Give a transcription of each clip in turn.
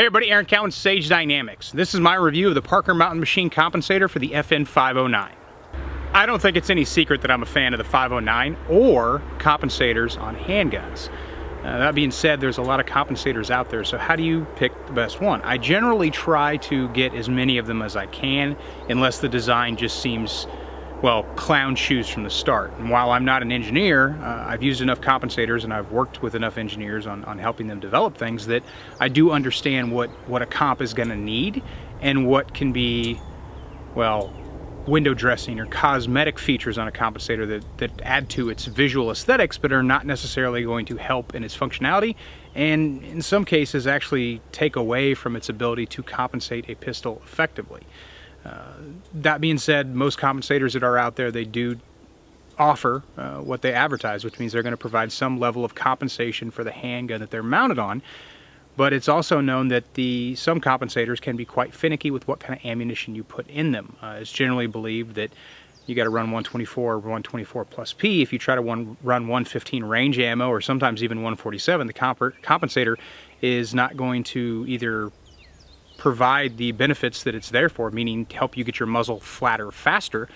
Hey everybody, Aaron Cowan, Sage Dynamics. This is my review of the Parker Mountain Machine Compensator for the FN 509. I don't think it's any secret that I'm a fan of the 509 or compensators on handguns. That being said, there's a lot of compensators out there, so how do you pick the best one? I generally try to get as many of them as I can, unless the design just seems, well, clown shoes from the start. And while I'm not an engineer, I've used enough compensators and I've worked with enough engineers on helping them develop things that I do understand what a comp is going to need and what can be, well, window dressing or cosmetic features on a compensator that add to its visual aesthetics but are not necessarily going to help in its functionality, and in some cases actually take away from its ability to compensate a pistol effectively. That being said, most compensators that are out there, they do offer what they advertise, which means they're going to provide some level of compensation for the handgun that they're mounted on. But it's also known that some compensators can be quite finicky with what kind of ammunition you put in them. It's generally believed that you got to run 124 or 124 plus P. If you try to run 115 range ammo or sometimes even 147, the compensator is not going to either provide the benefits that it's there for, meaning help you get your muzzle flatter faster,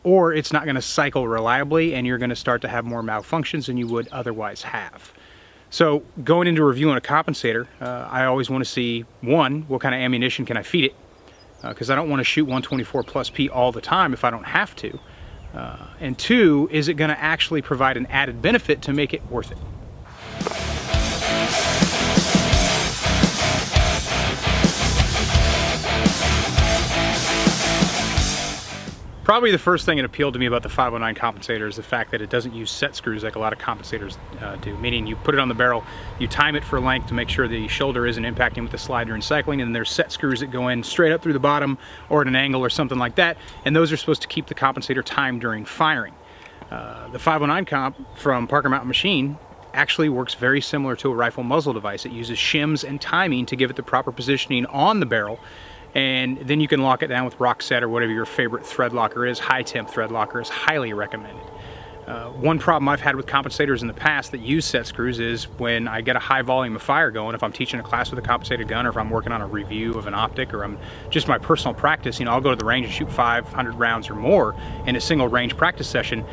or it's not going to cycle reliably and you're going to start to have more malfunctions than you would otherwise have. So going into reviewing a compensator, I always want to see, one, what kind of ammunition can I feed it, because I don't want to shoot 124 plus P all the time if I don't have to, and two, is it going to actually provide an added benefit to make it worth it? Probably the first thing that appealed to me about the 509 compensator is the fact that it doesn't use set screws like a lot of compensators do, meaning you put it on the barrel, you time it for length to make sure the shoulder isn't impacting with the slide during cycling, and then there's set screws that go in straight up through the bottom or at an angle or something like that, and those are supposed to keep the compensator timed during firing. The 509 comp from Parker Mountain Machine actually works very similar to a rifle muzzle device. It uses shims and timing to give it the proper positioning on the barrel, and then you can lock it down with rock set or whatever your favorite thread locker is. High temp thread locker is highly recommended. One problem I've had with compensators in the past that use set screws is when I get a high volume of fire going, if I'm teaching a class with a compensated gun or if I'm working on a review of an optic or I'm just my personal practice, I'll go to the range and shoot 500 rounds or more in a single range practice session.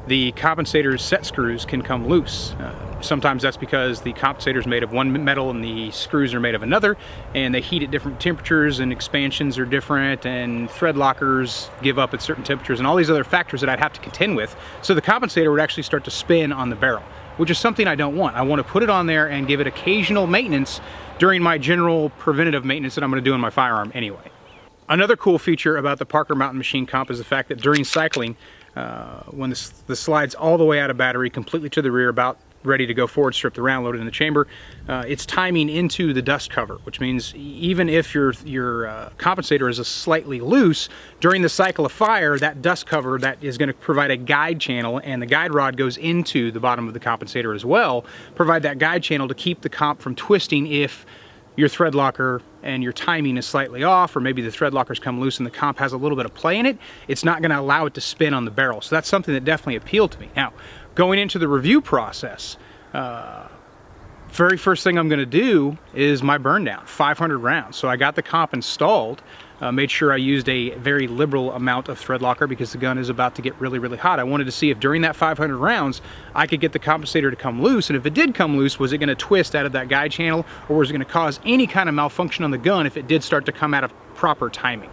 The compensator's set screws can come loose. Sometimes that's because the compensator is made of one metal and the screws are made of another, and they heat at different temperatures and expansions are different, and thread lockers give up at certain temperatures and all these other factors that I'd have to contend with. So the compensator would actually start to spin on the barrel, which is something I don't want. I want to put it on there and give it occasional maintenance during my general preventative maintenance that I'm going to do in my firearm anyway. Another cool feature about the Parker Mountain Machine Comp is the fact that during cycling, when the slide's all the way out of battery, completely to the rear, about ready to go forward, strip the round, load it in the chamber, it's timing into the dust cover, which means even if your compensator is slightly loose, during the cycle of fire, that dust cover that is going to provide a guide channel, and the guide rod goes into the bottom of the compensator as well, provide that guide channel to keep the comp from twisting if your thread locker and your timing is slightly off, or maybe the thread lockers come loose and the comp has a little bit of play in it. It's not going to allow it to spin on the barrel. So that's something that definitely appealed to me. Now, going into the review process, very first thing I'm going to do is my burn down, 500 rounds. So I got the comp installed, made sure I used a very liberal amount of thread locker because the gun is about to get really, really hot. I wanted to see if during that 500 rounds I could get the compensator to come loose, and if it did come loose, was it going to twist out of that guide channel, or was it going to cause any kind of malfunction on the gun if it did start to come out of proper timing.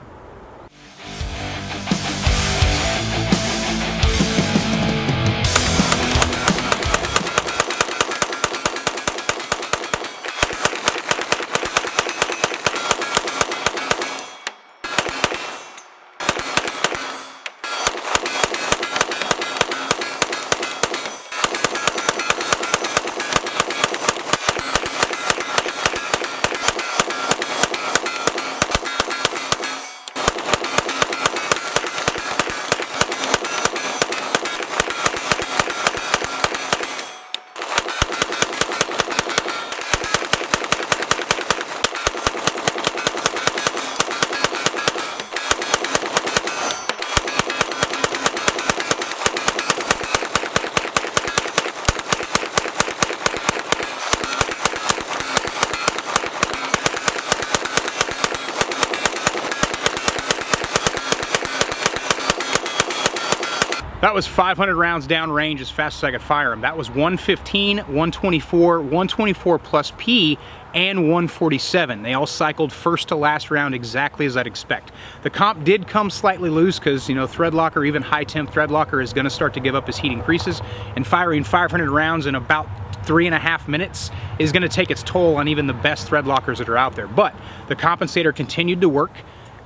That was 500 rounds downrange as fast as I could fire them. That was 115, 124, 124 plus P, and 147. They all cycled first to last round exactly as I'd expect. The comp did come slightly loose because, you know, thread locker, even high temp thread locker, is going to start to give up as heat increases, and firing 500 rounds in about 3.5 minutes is going to take its toll on even the best thread lockers that are out there. But the compensator continued to work,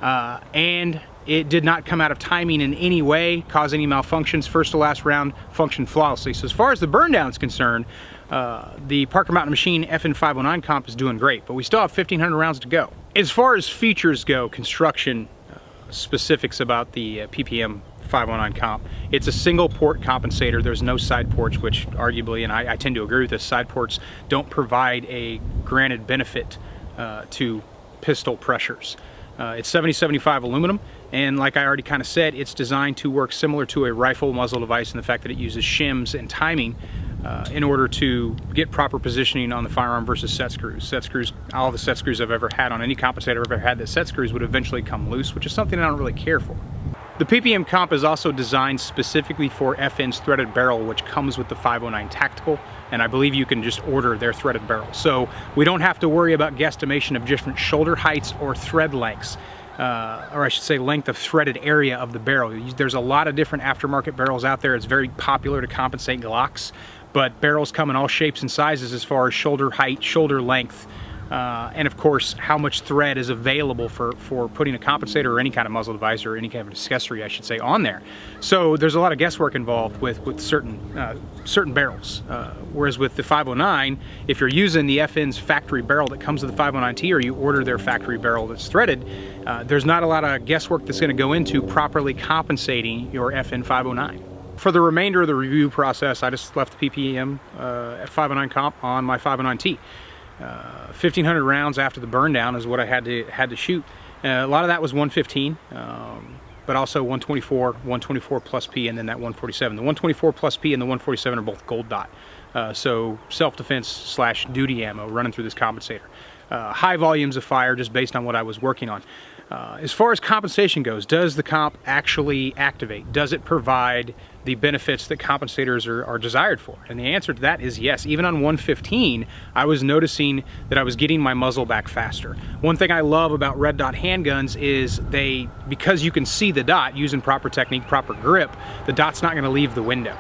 and it did not come out of timing in any way, cause any malfunctions. First to last round functioned flawlessly. So as far as the burn down is concerned, the Parker Mountain Machine FN509 comp is doing great, but we still have 1,500 rounds to go. As far as features go, construction specifics about the PPM 509 comp, it's a single port compensator. There's no side ports, which arguably, and I tend to agree with this, side ports don't provide a granted benefit to pistol pressures. It's 7075 aluminum, and like I already kind of said, it's designed to work similar to a rifle muzzle device in the fact that it uses shims and timing in order to get proper positioning on the firearm versus set screws. Set screws, all the set screws I've ever had on any compensator I've ever had, that set screws would eventually come loose, which is something I don't really care for. The PPM comp is also designed specifically for FN's threaded barrel, which comes with the 509 Tactical, and I believe you can just order their threaded barrel. So we don't have to worry about guesstimation of different shoulder heights or thread lengths, or I should say length of threaded area of the barrel. There's a lot of different aftermarket barrels out there. It's very popular to compensate Glocks, but barrels come in all shapes and sizes as far as shoulder height, shoulder length, and of course how much thread is available for putting a compensator or any kind of muzzle device or any kind of accessory, I should say, on there. So there's a lot of guesswork involved with certain barrels, whereas with the 509, if you're using the FN's factory barrel that comes with the 509T, or you order their factory barrel that's threaded, there's not a lot of guesswork that's going to go into properly compensating your FN 509. For the remainder of the review process, I just left the PPM 509 comp on my 509T. 1,500 rounds after the burn down is what I had to shoot. A lot of that was 115, but also 124, 124 plus P, and then that 147. The 124 plus P and the 147 are both gold dot. So self-defense / duty ammo running through this compensator. High volumes of fire just based on what I was working on. As far as compensation goes, does the comp actually activate? Does it provide the benefits that compensators are desired for? And the answer to that is yes. Even on 115, I was noticing that I was getting my muzzle back faster. One thing I love about red dot handguns is because you can see the dot using proper technique, proper grip, the dot's not going to leave the window.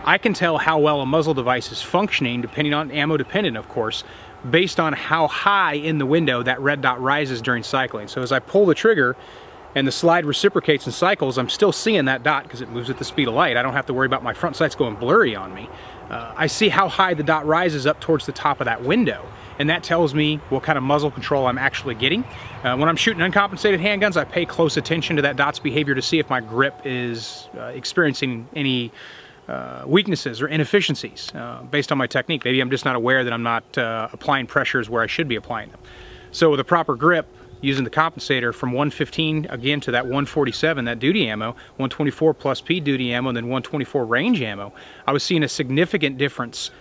I can tell how well a muzzle device is functioning, depending on ammo dependent, of course, based on how high in the window that red dot rises during cycling. So as I pull the trigger and the slide reciprocates and cycles, I'm still seeing that dot because it moves at the speed of light. I don't have to worry about my front sights going blurry on me. I see how high the dot rises up towards the top of that window, and that tells me what kind of muzzle control I'm actually getting. When I'm shooting uncompensated handguns, I pay close attention to that dot's behavior to see if my grip is experiencing any weaknesses or inefficiencies based on my technique. Maybe I'm just not aware that I'm not applying pressures where I should be applying them. So with a proper grip, using the compensator from 115 again to that 147, that duty ammo, 124 plus P duty ammo, and then 124 range ammo, I was seeing a significant difference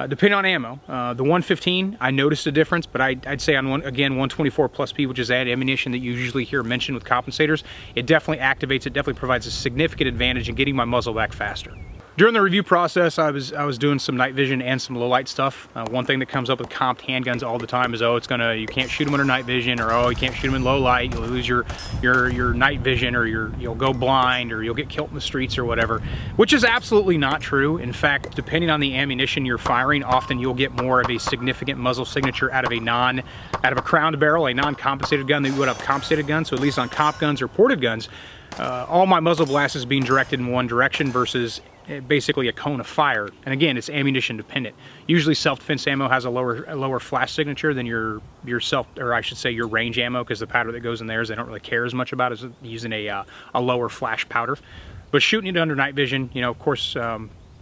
depending on ammo. The 115, I noticed a difference, but I'd say on 124 plus P, which is that ammunition that you usually hear mentioned with compensators, it definitely activates, it definitely provides a significant advantage in getting my muzzle back faster. During the review process, I was doing some night vision and some low light stuff. One thing that comes up with comped handguns all the time is, oh, you can't shoot them under night vision, or oh, you can't shoot them in low light, you'll lose your night vision, or you'll go blind, or you'll get killed in the streets or whatever, which is absolutely not true. In fact, depending on the ammunition you're firing, often you'll get more of a significant muzzle signature out of a crowned barrel, a non-compensated gun, than you would have a compensated gun. So at least on comp guns or ported guns, all my muzzle blast is being directed in one direction versus basically a cone of fire. And again, it's ammunition dependent. Usually self-defense ammo has a lower flash signature than your range ammo, because the powder that goes in there is they don't really care as much about as using a lower flash powder. But shooting it under night vision, you know, of course,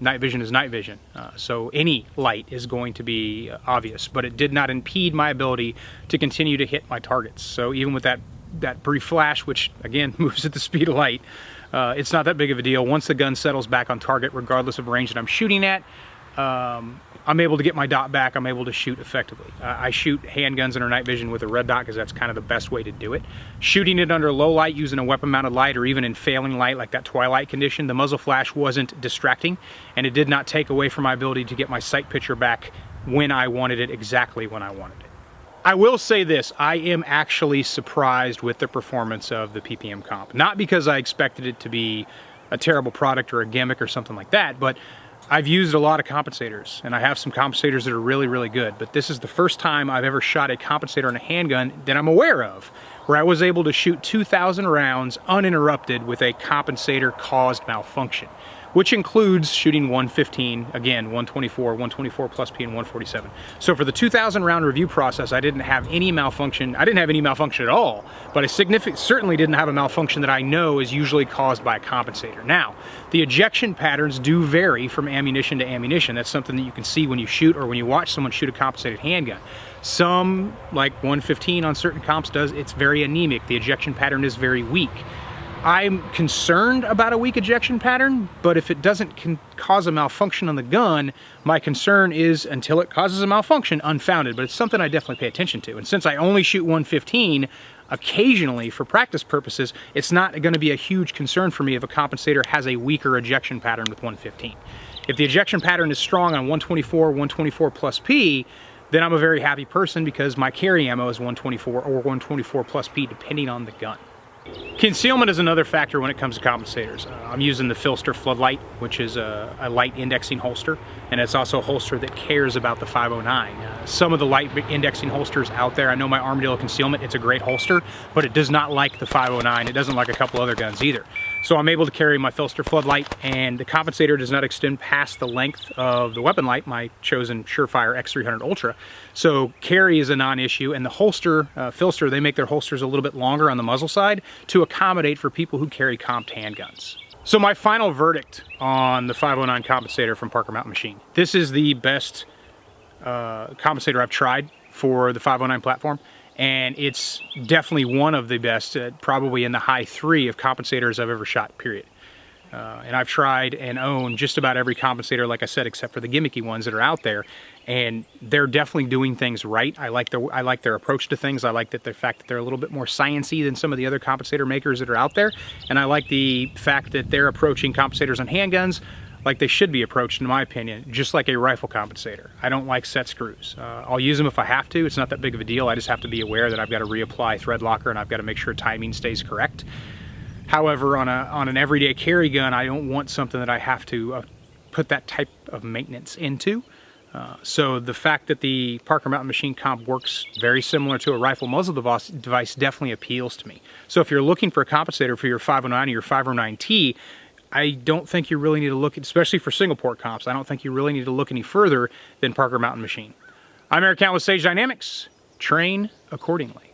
night vision is night vision. So any light is going to be obvious, but it did not impede my ability to continue to hit my targets. So even with that brief flash, which again moves at the speed of light, it's not that big of a deal. Once the gun settles back on target, regardless of range that I'm shooting at, I'm able to get my dot back, I'm able to shoot effectively. I shoot handguns under night vision with a red dot because that's kind of the best way to do it. Shooting it under low light using a weapon mounted light, or even in failing light like that twilight condition, the muzzle flash wasn't distracting, and it did not take away from my ability to get my sight picture back when I wanted it, exactly when I wanted it. I will say this, I am actually surprised with the performance of the PPM comp. Not because I expected it to be a terrible product or a gimmick or something like that, but I've used a lot of compensators, and I have some compensators that are really, really good, but this is the first time I've ever shot a compensator on a handgun that I'm aware of, where I was able to shoot 2,000 rounds uninterrupted with a compensator-caused malfunction, which includes shooting 115, again, 124, 124 plus P, and 147. So for the 2,000 round review process, I didn't have any malfunction. I didn't have any malfunction at all, but I certainly didn't have a malfunction that I know is usually caused by a compensator. Now, the ejection patterns do vary from ammunition to ammunition. That's something that you can see when you shoot or when you watch someone shoot a compensated handgun. Some, like 115 on certain comps it's very anemic. The ejection pattern is very weak. I'm concerned about a weak ejection pattern, but if it doesn't cause a malfunction on the gun, my concern is, until it causes a malfunction, unfounded, but it's something I definitely pay attention to. And since I only shoot 115, occasionally for practice purposes, it's not going to be a huge concern for me if a compensator has a weaker ejection pattern with 115. If the ejection pattern is strong on 124, 124 plus P, then I'm a very happy person because my carry ammo is 124 or 124 plus P depending on the gun. Concealment is another factor when it comes to compensators. I'm using the Filster Floodlight, which is a light indexing holster, and it's also a holster that cares about the 509. Some of the light indexing holsters out there, I know my Armadillo Concealment, it's a great holster, but it does not like the 509. It doesn't like a couple other guns either. So I'm able to carry my Filster Floodlight, and the compensator does not extend past the length of the weapon light, my chosen Surefire X300 Ultra. So carry is a non-issue, and the holster, Filster, they make their holsters a little bit longer on the muzzle side to accommodate for people who carry comped handguns. So my final verdict on the 509 compensator from Parker Mountain Machine. This is the best compensator I've tried for the 509 platform, and it's definitely one of the best, probably in the high 3 of compensators I've ever shot, period. And I've tried and own just about every compensator, like I said, except for the gimmicky ones that are out there, and they're definitely doing things right. I like their approach to things. I like the fact that they're a little bit more sciencey than some of the other compensator makers that are out there, and I like the fact that they're approaching compensators on handguns like they should be approached, in my opinion, just like a rifle compensator. I don't like set screws. I'll use them if I have to. It's not that big of a deal. I just have to be aware that I've got to reapply thread locker and I've got to make sure timing stays correct. However, on an everyday carry gun, I don't want something that I have to put that type of maintenance into. So the fact that the Parker Mountain Machine comp works very similar to a rifle muzzle device definitely appeals to me. So if you're looking for a compensator for your 509 or your 509T, I don't think you really need to look, especially for single port comps, I don't think you really need to look any further than Parker Mountain Machine. I'm Eric Count with Sage Dynamics. Train accordingly.